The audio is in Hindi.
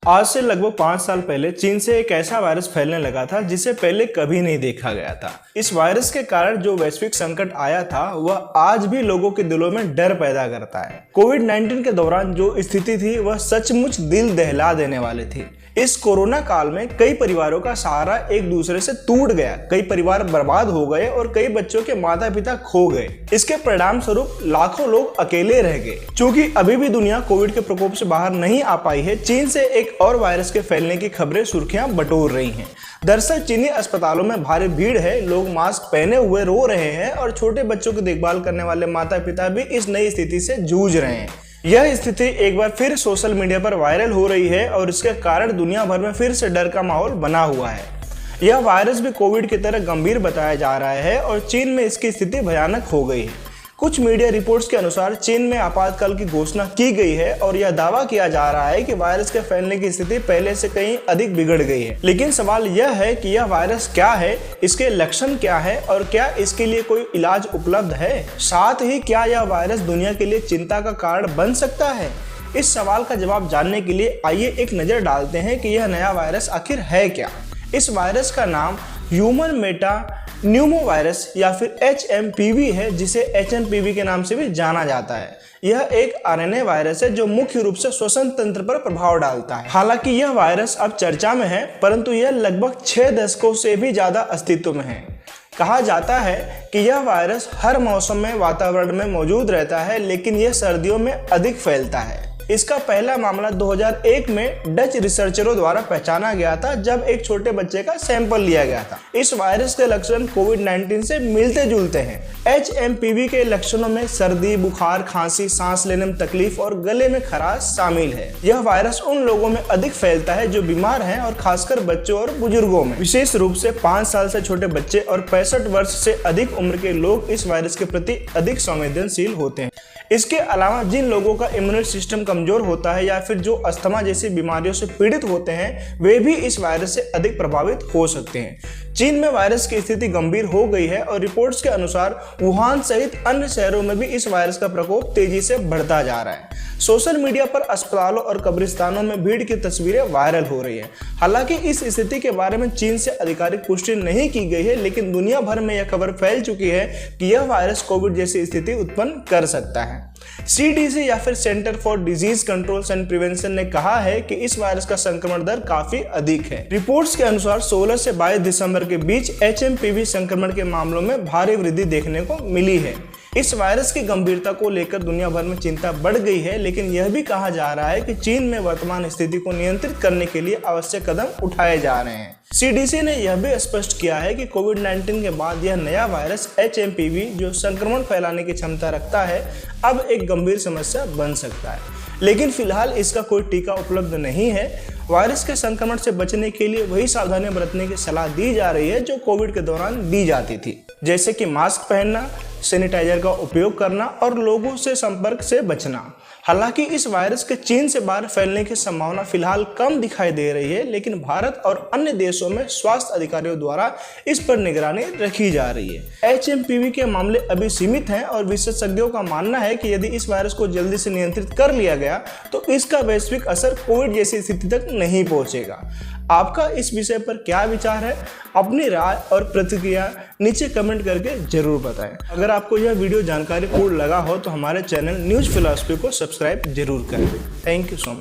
आज से लगभग 5 साल पहले चीन से एक ऐसा वायरस फैलने लगा था जिसे पहले कभी नहीं देखा गया था। इस वायरस के कारण जो वैश्विक संकट आया था वह आज भी लोगों के दिलों में डर पैदा करता है। कोविड-19 के दौरान जो स्थिति थी वह सचमुच दिल दहला देने वाली थी। इस कोरोना काल में कई परिवारों का सहारा एक दूसरे से टूट गया, कई परिवार बर्बाद हो गए और कई बच्चों के माता पिता खो गए। इसके परिणाम स्वरूप लाखों लोग अकेले रह गए। क्योंकि अभी भी दुनिया कोविड के प्रकोप से बाहर नहीं आ पाई है, चीन से एक और वायरस के फैलने की खबरें सुर्खियां बटोर रही हैं। दरअसल चीनी अस्पतालों में भारी भीड़ है, लोग मास्क पहने हुए रो रहे हैं और छोटे बच्चों की देखभाल करने वाले माता पिता भी इस नई स्थिति से जूझ रहे हैं। यह स्थिति एक बार फिर सोशल मीडिया पर वायरल हो रही है और इसके कारण दुनिया भर में फिर से डर का माहौल बना हुआ है। यह वायरस भी कोविड की तरह गंभीर बताया जा रहा है और चीन में इसकी स्थिति भयानक हो गई है। कुछ मीडिया रिपोर्ट्स के अनुसार चीन में आपातकाल की घोषणा की गई है और यह दावा किया जा रहा है कि वायरस के फैलने की स्थिति पहले से कहीं अधिक बिगड़ गई है। लेकिन सवाल यह है कि यह वायरस क्या है, इसके लक्षण क्या है और क्या इसके लिए कोई इलाज उपलब्ध है। साथ ही क्या यह वायरस दुनिया के लिए चिंता का कारण बन सकता है। इस सवाल का जवाब जानने के लिए आइए एक नजर डालते हैं कि यह नया वायरस आखिर है क्या। इस वायरस का नाम ह्यूमन मेटा न्यूमोवायरस या फिर HMPV है, जिसे HMPV के नाम से भी जाना जाता है। यह एक RNA वायरस है जो मुख्य रूप से श्वसन तंत्र पर प्रभाव डालता है। हालांकि यह वायरस अब चर्चा में है, परंतु यह लगभग 6 दशकों से भी ज्यादा अस्तित्व में है। कहा जाता है कि यह वायरस हर मौसम में वातावरण में मौजूद रहता है, लेकिन यह सर्दियों में अधिक फैलता है। इसका पहला मामला 2001 में डच रिसर्चरों द्वारा पहचाना गया था, जब एक छोटे बच्चे का सैंपल लिया गया था। इस वायरस के लक्षण कोविड-19 से मिलते जुलते हैं। HMPV के लक्षणों में सर्दी, बुखार, खांसी, सांस लेने में तकलीफ और गले में खराश शामिल है। यह वायरस उन लोगों में अधिक फैलता है जो बीमार हैं और खासकर बच्चों और बुजुर्गों में। विशेष रूप से 5 साल से छोटे बच्चे और 65 वर्ष से अधिक उम्र के लोग इस वायरस के प्रति अधिक संवेदनशील होते हैं। इसके अलावा जिन लोगों का इम्यून सिस्टम कमजोर होता है या फिर जो अस्थमा जैसी बीमारियों से पीड़ित होते हैं, वे भी इस वायरस से अधिक प्रभावित हो सकते हैं। चीन में वायरस की स्थिति गंभीर हो गई है और रिपोर्ट्स के अनुसार वुहान सहित अन्य शहरों में भी इस वायरस का प्रकोप तेजी से बढ़ता जा रहा है। सोशल मीडिया पर अस्पतालों और कब्रिस्तानों में भीड़ की तस्वीरें वायरल हो रही हैं। हालांकि इस स्थिति के बारे में चीन से आधिकारिक पुष्टि नहीं की गई है, लेकिन दुनिया भर में यह खबर फैल चुकी है कि यह वायरस कोविड जैसी स्थिति उत्पन्न कर सकता है। CDC या फिर centre for disease control and prevention ने कहा है कि इस वायरस का संक्रमण दर काफी अधिक है। रिपोर्ट्स के अनुसार 16 से 22 दिसंबर के बीच HMPV संक्रमण के मामलों में भारी वृद्धि देखने को मिली है। इस वायरस की गंभीरता को लेकर दुनिया भर में चिंता बढ़ गई है, लेकिन यह भी कहा जा रहा है कि चीन में वर्तमान स्थिति को नियंत्रित करने के लिए आवश्यक कदम उठाए जा रहे हैं। CDC ने यह भी स्पष्ट किया है कि कोविड-19 के बाद यह नया वायरस HMPV, जो संक्रमण फैलाने की क्षमता रखता है, अब एक गंभीर समस्या बन सकता है। लेकिन फिलहाल इसका कोई टीका उपलब्ध नहीं है। वायरस के संक्रमण से बचने के लिए वही सावधानियां बरतने की सलाह दी जा रही है जो कोविड के दौरान दी जाती थी, जैसे कि मास्क पहनना, सैनिटाइजर का उपयोग करना और लोगों से संपर्क से बचना। हालांकि इस वायरस के चीन से बाहर फैलने की संभावना फिलहाल कम दिखाई दे रही है, लेकिन भारत और अन्य देशों में स्वास्थ्य अधिकारियों द्वारा इस पर निगरानी रखी जा रही है। HMPV के मामले अभी सीमित हैं और विशेषज्ञों का मानना है कि यदि इस वायरस को जल्दी से नियंत्रित कर लिया गया तो इसका वैश्विक असर कोविड जैसी स्थिति तक नहीं पहुंचेगा। आपका इस विषय पर क्या विचार है? अपनी राय और प्रतिक्रिया नीचे कमेंट करके जरूर बताएं। अगर आपको यह वीडियो जानकारीपूर्ण लगा हो तो हमारे चैनल न्यूज़ फिलॉसफी को सब्सक्राइब जरूर करें। Thank you so much.